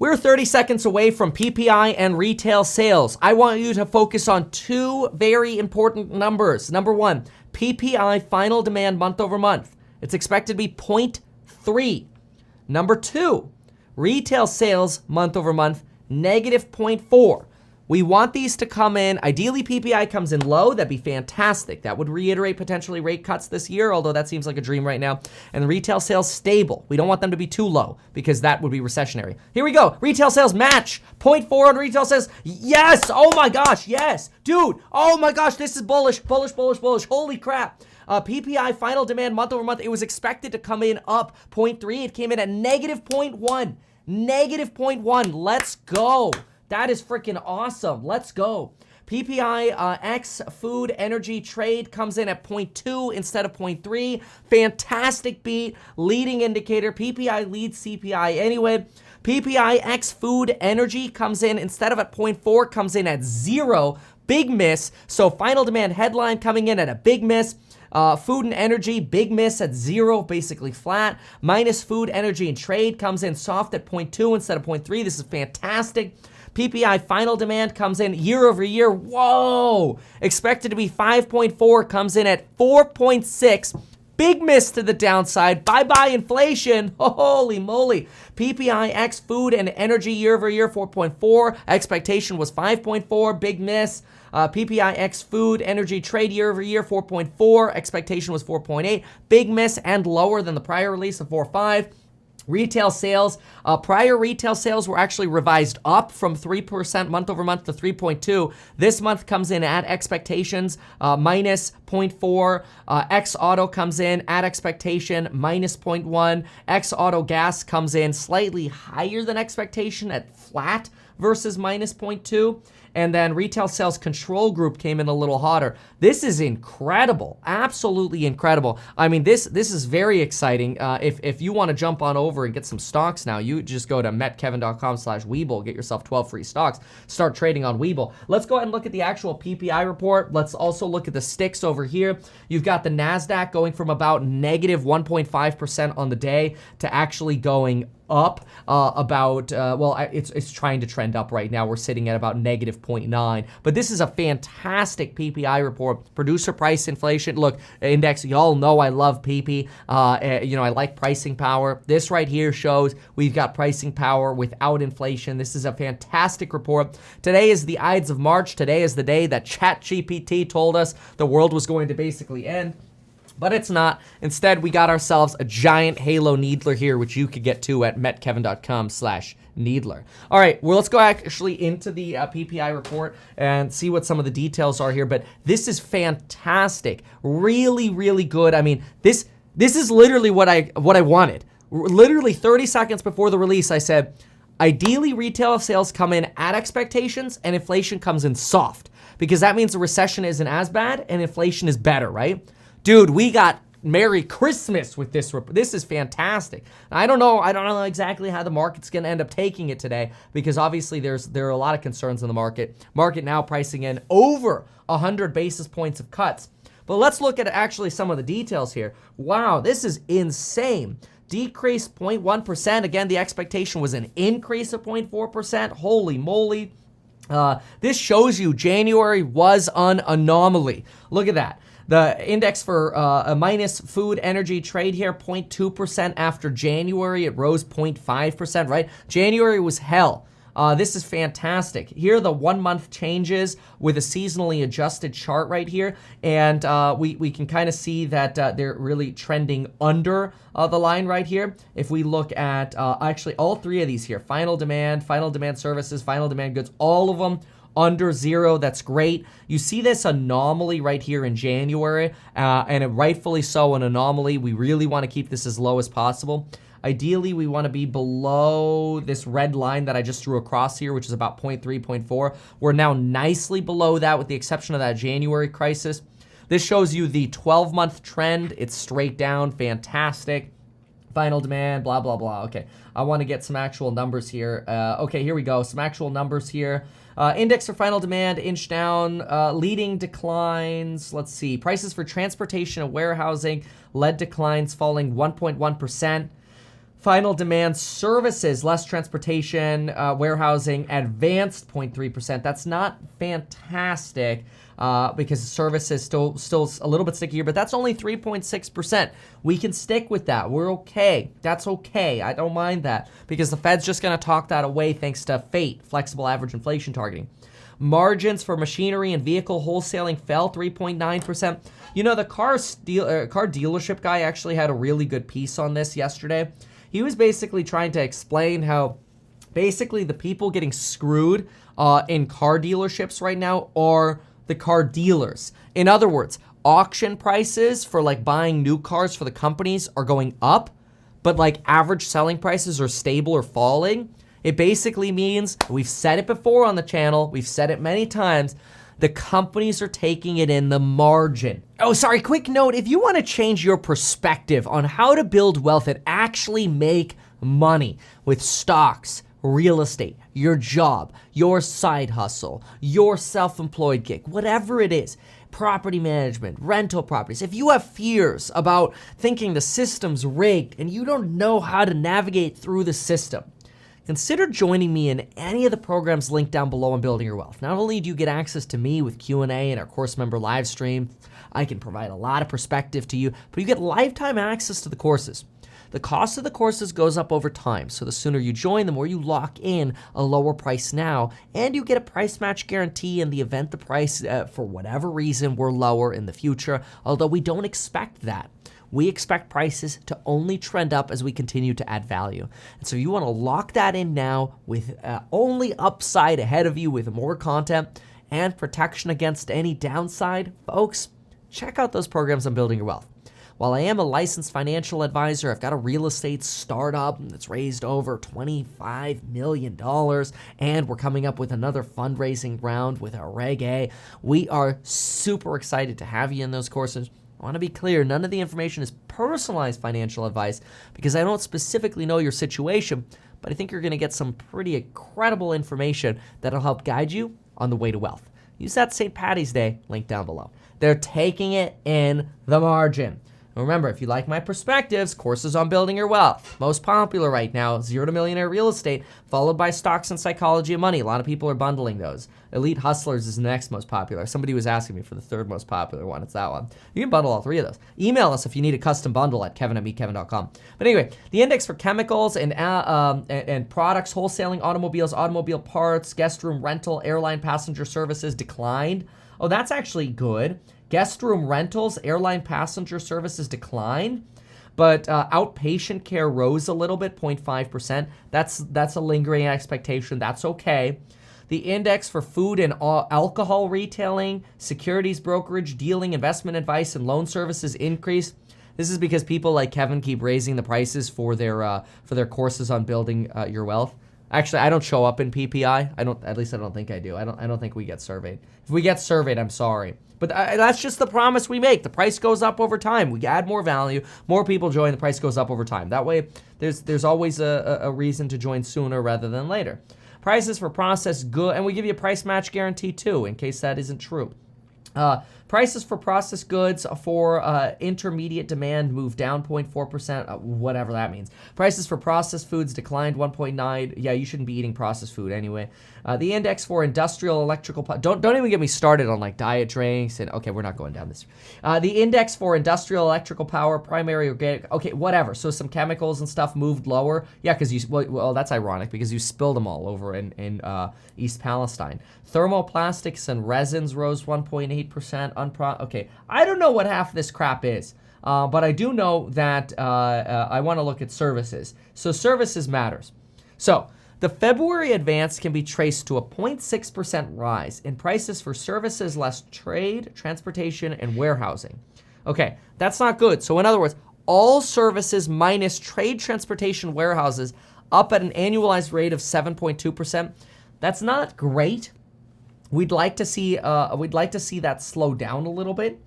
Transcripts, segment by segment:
We're 30 seconds away from PPI and retail sales. I want you to focus on two very important numbers. Number one, PPI final demand month over month. It's expected to be 0.3. Number two, retail sales month over month, negative 0.4. We want these to come in. Ideally, PPI comes in low. That'd be fantastic. That would reiterate potentially rate cuts this year, although that seems like a dream right now. And retail sales stable. We don't want them to be too low because that would be recessionary. Here we go. Retail sales match. 0.4 on retail sales. Yes. Oh my gosh. Yes. Dude. Oh my gosh. This is bullish. Bullish, bullish, bullish. Holy crap. PPI final demand month over month. It was expected to come in up 0.3. It came in at negative 0.1. Negative 0.1. Let's go. That is freaking awesome. Let's go. PPI X food energy trade comes in at 0.2 instead of 0.3. Fantastic beat. Leading indicator. PPI leads CPI anyway. PPI X food energy comes in instead of at 0.4, comes in at 0. Big miss. So final demand headline coming in at a big miss. Food and energy, big miss at 0, basically flat. Minus food, energy, and trade comes in soft at 0.2 instead of 0.3. This is fantastic. PPI final demand comes in year over year. Whoa! Expected to be 5.4, comes in at 4.6. Big miss to the downside. Bye-bye inflation. Holy moly. PPI X food and energy year over year, 4.4. Expectation was 5.4. Big miss. PPI X food energy trade year over year, 4.4. Expectation was 4.8. Big miss and lower than the prior release of 4.5. Retail sales, prior retail sales were actually revised up from 3% month over month to 3.2. This month comes in at expectations, minus 0.4. X Auto comes in at expectation, minus 0.1. X Auto Gas comes in slightly higher than expectation at flat versus minus 0.2. And then retail sales control group came in a little hotter. This is incredible, absolutely incredible. I mean, this is very exciting. If you want to jump on over and get some stocks now, you just go to metkevin.com/Webull, get yourself 12 free stocks, start trading on Webull. Let's go ahead and look at the actual PPI report. Let's also look at the sticks over here. You've got the NASDAQ going from about negative 1.5% on the day to actually going up it's trying to trend up right now. We're sitting at about negative 0.9, but this is a fantastic PPI report. Producer price inflation, look, index, y'all know I love PP. I like pricing power. This right here shows we've got pricing power without inflation. This is a fantastic report. Today is the Ides of March. Today is the day that ChatGPT told us the world was going to basically end. But it's not. Instead, we got ourselves a giant Halo Needler here, which you could get to at metkevin.com/Needler. All right, well, let's go actually into the PPI report and see what some of the details are here. But this is fantastic. Really, really good. I mean, this is literally what I wanted. Literally 30 seconds before the release, I said, ideally, retail sales come in at expectations and inflation comes in soft, because that means the recession isn't as bad and inflation is better, right? Dude, we got Merry Christmas with this report. This is fantastic. I don't know exactly how the market's going to end up taking it today, because obviously there are a lot of concerns in the market. Market now pricing in over 100 basis points of cuts. But let's look at actually some of the details here. Wow, this is insane. Decrease 0.1%. Again, the expectation was an increase of 0.4%. Holy moly. This shows you January was an anomaly. Look at that. The index for a minus food energy trade here, 0.2% after January. It rose 0.5%, right? January was hell. This is fantastic. Here are the 1 month changes with a seasonally adjusted chart right here. And we can kind of see that they're really trending under the line right here. If we look at actually all three of these here, final demand services, final demand goods, all of them under 0. That's great. You see this anomaly right here in January, and it rightfully so an anomaly. We really want to keep this as low as possible. Ideally, we want to be below this red line that I just drew across here, which is about 0.3, 0.4. We're now nicely below that with the exception of that January crisis. This shows you the 12-month trend. It's straight down, fantastic. Final demand, blah, blah, blah. Okay, I want to get some actual numbers here. Okay, here we go. Some actual numbers here. Index for final demand, inch down, leading declines. Let's see. Prices for transportation and warehousing led declines, falling 1.1%. Final demand services, less transportation, warehousing, advanced 0.3%. That's not fantastic because services still a little bit stickier, but that's only 3.6%. We can stick with that. We're okay. That's okay. I don't mind that because the Fed's just going to talk that away thanks to FATE, flexible average inflation targeting. Margins for machinery and vehicle wholesaling fell 3.9%. You know, the car dealership guy actually had a really good piece on this yesterday. He was basically trying to explain how basically the people getting screwed in car dealerships right now are the car dealers. In other words, auction prices for like buying new cars for the companies are going up, but like average selling prices are stable or falling. It basically means, we've said it before on the channel, we've said it many times, the companies are taking it in the margin. Oh, sorry, quick note, if you want to change your perspective on how to build wealth and actually make money with stocks, real estate, your job, your side hustle, your self-employed gig, whatever it is, property management, rental properties. If you have fears about thinking the system's rigged and you don't know how to navigate through the system, consider joining me in any of the programs linked down below on Building Your Wealth. Not only do you get access to me with Q&A and our course member live stream, I can provide a lot of perspective to you, but you get lifetime access to the courses. The cost of the courses goes up over time, so the sooner you join, the more you lock in a lower price now, and you get a price match guarantee in the event the price, for whatever reason, were lower in the future, although we don't expect that. We expect prices to only trend up as we continue to add value. And so you want to lock that in now with only upside ahead of you with more content and protection against any downside. Folks, check out those programs on Building Your Wealth. While I am a licensed financial advisor, I've got a real estate startup that's raised over $25 million, and we're coming up with another fundraising round with our Reg A. We are super excited to have you in those courses. I want to be clear, none of the information is personalized financial advice because I don't specifically know your situation, but I think you're going to get some pretty incredible information that'll help guide you on the way to wealth. Use that St. Paddy's Day link down below. They're taking it in the margin. And remember, if you like my perspectives, courses on building your wealth. Most popular right now, Zero to Millionaire Real Estate, followed by Stocks and Psychology of Money. A lot of people are bundling those. Elite Hustlers is the next most popular. Somebody was asking me for the third most popular one. It's that one. You can bundle all three of those. Email us if you need a custom bundle at kevin@meetkevin.com. But anyway, the index for chemicals and products, wholesaling, automobiles, automobile parts, guest room rental, airline passenger services declined. Oh, that's actually good. Guest room rentals, airline passenger services declined, but outpatient care rose a little bit, 0.5%. That's a lingering expectation. That's okay. The index for food and alcohol retailing, securities brokerage, dealing, investment advice, and loan services increased. This is because people like Kevin keep raising the prices for their courses on building your wealth. Actually, I don't show up in PPI. At least I don't think I do. I don't think we get surveyed. If we get surveyed, I'm sorry. But that's just the promise we make. The price goes up over time. We add more value, more people join, the price goes up over time. That way, there's always a reason to join sooner rather than later. Prices for processed goods, and we give you a price match guarantee too, in case that isn't true. Prices for processed goods for intermediate demand moved down 0.4%, whatever that means. Prices for processed foods declined 1.9%. Yeah, you shouldn't be eating processed food anyway. The index for industrial electrical, don't even get me started on like diet drinks and, okay, we're not going down this. The index for industrial electrical power, primary organic, okay, whatever. So some chemicals and stuff moved lower. Yeah, because well, that's ironic because you spilled them all over in East Palestine. Thermoplastics and resins rose 1.8%. Okay, I don't know what half this crap is, but I do know that I want to look at services. So services matters. So the February advance can be traced to a 0.6% rise in prices for services less trade, transportation, and warehousing. Okay, that's not good. So in other words, all services minus trade, transportation, warehouses up at an annualized rate of 7.2%. That's not great. We'd like to see that slow down a little bit.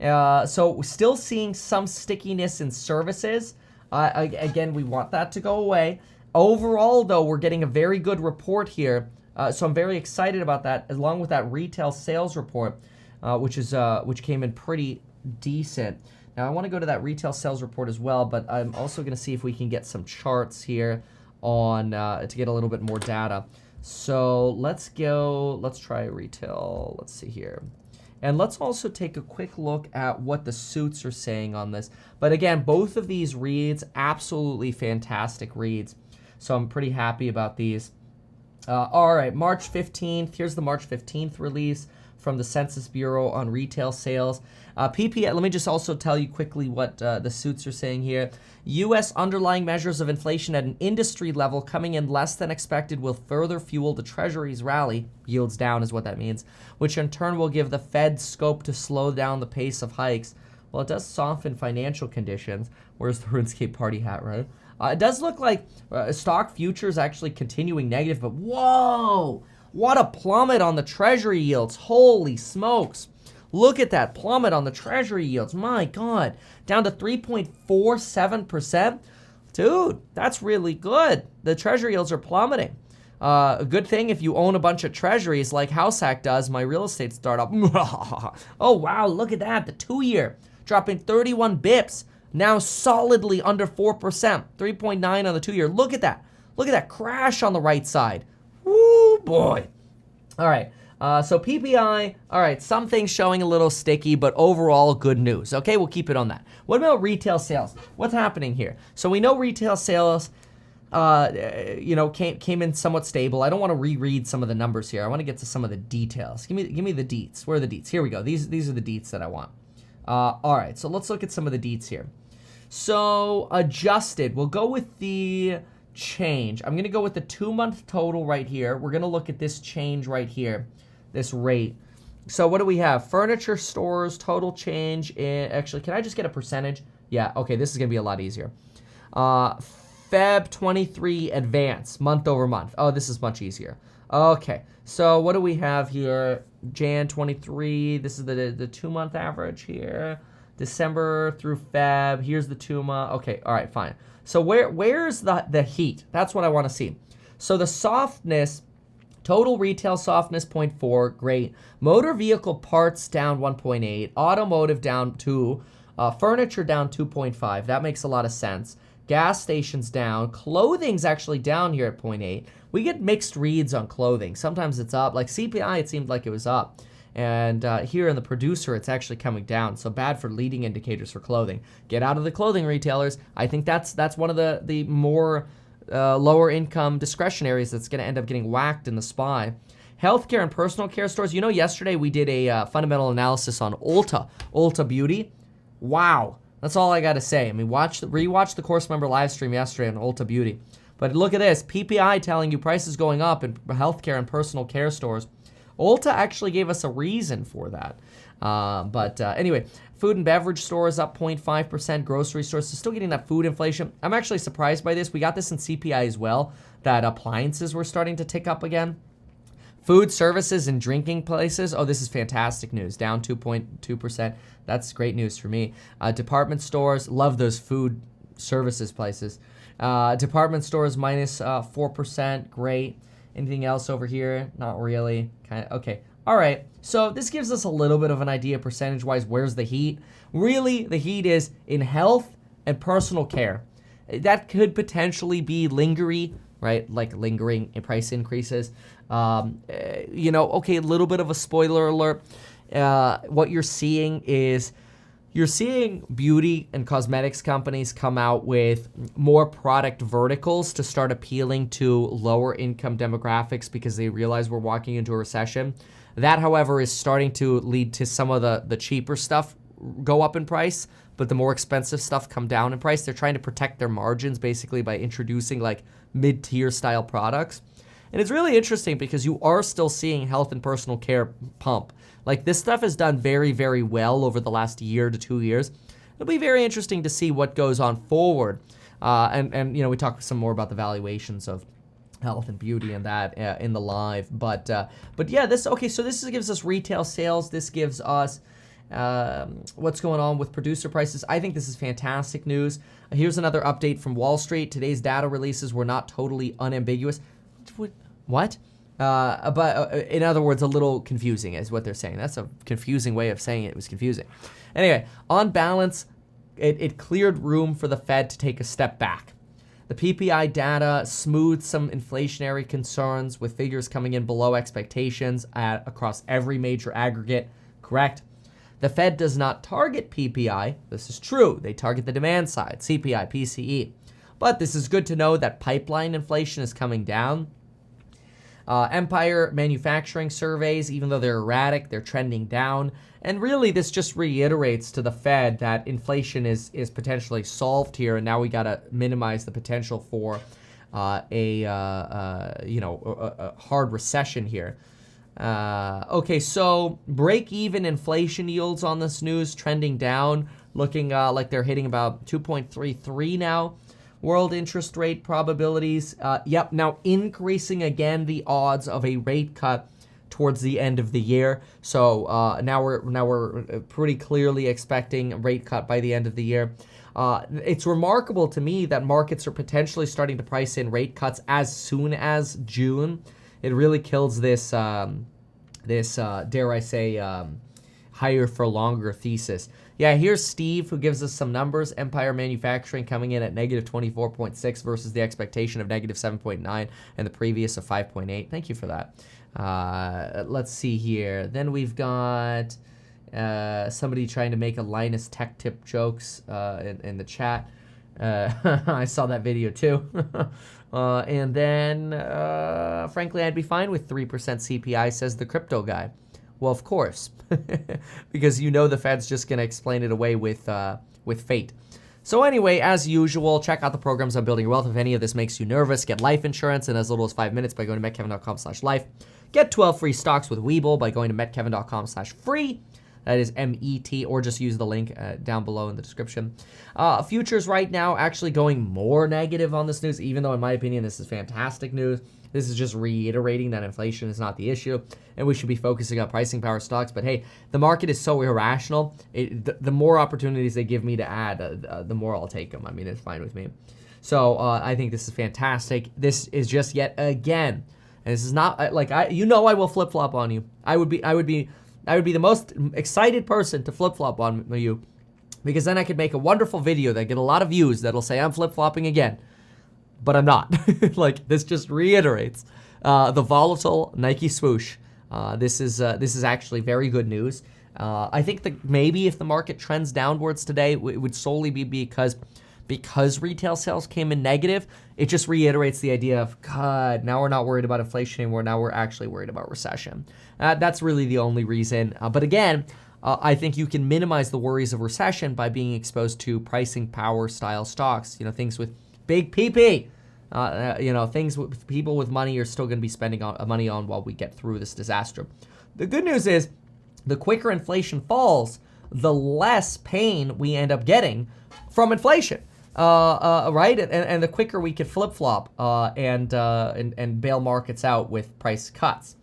So we're still seeing some stickiness in services. Again, we want that to go away. Overall, though, we're getting a very good report here. So I'm very excited about that, along with that retail sales report, which came in pretty decent. Now, I want to go to that retail sales report as well, but I'm also going to see if we can get some charts here on to get a little bit more data. So let's try retail. Let's see here. And let's also take a quick look at what the suits are saying on this. But again, both of these reads, absolutely fantastic reads. So I'm pretty happy about these. All right, March 15th. Here's the March 15th release from the Census Bureau on retail sales. PPI, let me just also tell you quickly what the suits are saying here. U.S. underlying measures of inflation at an industry level coming in less than expected will further fuel the Treasury's rally. Yields down is what that means, which in turn will give the Fed scope to slow down the pace of hikes. Well, it does soften financial conditions. Where's the RuneScape party hat, right? It does look like stock futures actually continuing negative, but whoa! What a plummet on the Treasury yields. Holy smokes. Look at that plummet on the Treasury yields. My God. Down to 3.47%. Dude, that's really good. The Treasury yields are plummeting. A good thing if you own a bunch of Treasuries like Househack does, my real estate startup. Oh, wow. Look at that. The 2-year dropping 31 bips. Now solidly under 4%. 3.9 on the 2-year. Look at that. Look at that crash on the right side. Woo, boy. All right. So PPI, all right, some things showing a little sticky, but overall good news. Okay, we'll keep it on that. What about retail sales? What's happening here? So we know retail sales, came in somewhat stable. I don't want to reread some of the numbers here. I want to get to some of the details. Give me the deets. Where are the deets? Here we go. These are the deets that I want. All right, so let's look at some of the deets here. So adjusted, we'll go with the change. I'm going to go with the 2-month total right here. We're going to look at this change right here, this rate. So what do we have? Furniture stores, total change in, actually, can I just get a percentage? Yeah, okay, this is going to be a lot easier. Feb 23 advance, month over month. Oh, this is much easier. Okay, so what do we have here? Jan 23, this is the 2-month average here. December through Feb, here's the 2-month. Okay, all right, fine. So where's the heat? That's what I want to see. So the softness, total retail softness 0.4, great. Motor vehicle parts down 1.8, automotive down 2, furniture down 2.5. That makes a lot of sense. Gas stations down. Clothing's actually down here at 0.8. We get mixed reads on clothing. Sometimes it's up. Like CPI, it seemed like it was up. And here in the producer, it's actually coming down. So bad for leading indicators for clothing. Get out of the clothing retailers. I think that's one of the more lower income discretionaries that's going to end up getting whacked in the SPY. Healthcare and personal care stores. You know, yesterday we did a fundamental analysis on Ulta Beauty. Wow. That's all I got to say. I mean, rewatch the course member live stream yesterday on Ulta Beauty. But look at this. PPI telling you prices going up in healthcare and personal care stores. Ulta actually gave us a reason for that. Anyway, food and beverage stores up 0.5%. Grocery stores so still getting that food inflation. I'm actually surprised by this. We got this in CPI as well, that appliances were starting to tick up again. Food services and drinking places. Oh, this is fantastic news. Down 2.2%. That's great news for me. Department stores. Love those food services places. Department stores minus 4%. Great. Anything else over here? Not really. Kind of. Okay. All right. So this gives us a little bit of an idea percentage-wise. Where's the heat? Really, the heat is in health and personal care. That could potentially be lingering, right? Like lingering price increases. Okay, a little bit of a spoiler alert. What you're seeing is beauty and cosmetics companies come out with more product verticals to start appealing to lower income demographics because they realize we're walking into a recession. That, however, is starting to lead to some of the cheaper stuff go up in price, but the more expensive stuff come down in price. They're trying to protect their margins basically by introducing like mid-tier style products. And it's really interesting because you are still seeing health and personal care pump. Like this stuff has done very, very well over the last year to 2 years. It'll be very interesting to see what goes on forward. And we talk some more about the valuations of health and beauty and that in the live. But yeah, so this gives us retail sales. This gives us what's going on with producer prices. I think this is fantastic news. Here's another update from Wall Street. Today's data releases were not totally unambiguous. What? But in other words, a little confusing is what they're saying. That's a confusing way of saying it. It was confusing. Anyway, on balance, it cleared room for the Fed to take a step back. The PPI data smoothed some inflationary concerns with figures coming in below expectations across every major aggregate, correct? The Fed does not target PPI. This is true. They target the demand side, CPI, PCE. But this is good to know that pipeline inflation is coming down. Empire manufacturing surveys, even though they're erratic, they're trending down. And really, this just reiterates to the Fed that inflation is potentially solved here, and now we got to minimize the potential for a hard recession here. Okay, so break-even inflation yields on this news trending down, looking like they're hitting about 2.33 now. World interest rate probabilities, now increasing again the odds of a rate cut towards the end of the year. So now we're pretty clearly expecting a rate cut by the end of the year. It's remarkable to me that markets are potentially starting to price in rate cuts as soon as June. It really kills this dare I say, higher for longer thesis. Yeah, here's Steve who gives us some numbers. Empire Manufacturing coming in at negative 24.6 versus the expectation of negative 7.9 and the previous of 5.8. Thank you for that. Let's see here. Then we've got somebody trying to make a Linus Tech Tip jokes in the chat. I saw that video too. And then, frankly, I'd be fine with 3% CPI, says the crypto guy. Well, of course, because the Fed's just going to explain it away with fate. So anyway, as usual, check out the programs on Building Your Wealth. If any of this makes you nervous, get life insurance in as little as 5 minutes by going to metkevin.com/life. Get 12 free stocks with Webull by going to metkevin.com/free. That is MET, or just use the link down below in the description. Futures right now actually going more negative on this news, even though in my opinion this is fantastic news. This is just reiterating that inflation is not the issue, and we should be focusing on pricing power stocks. But hey, the market is so irrational. The more opportunities they give me to add, the more I'll take them. I mean, it's fine with me. So I think this is fantastic. This is just yet again, and this is not like I will flip flop on you. I would be the most excited person to flip flop on you, because then I could make a wonderful video that get a lot of views that'll say I'm flip flopping again. But I'm not. Like, this just reiterates the volatile Nike swoosh. This is actually very good news. I think that maybe if the market trends downwards today, it would solely be because retail sales came in negative. It just reiterates the idea of, God, now we're not worried about inflation anymore. Now we're actually worried about recession. That's really the only reason. But again, I think you can minimize the worries of recession by being exposed to pricing power style stocks. Things with big PP. Things with people with money are still going to be spending money on while we get through this disaster. The good news is the quicker inflation falls, the less pain we end up getting from inflation, right? And the quicker we can flip-flop and bail markets out with price cuts.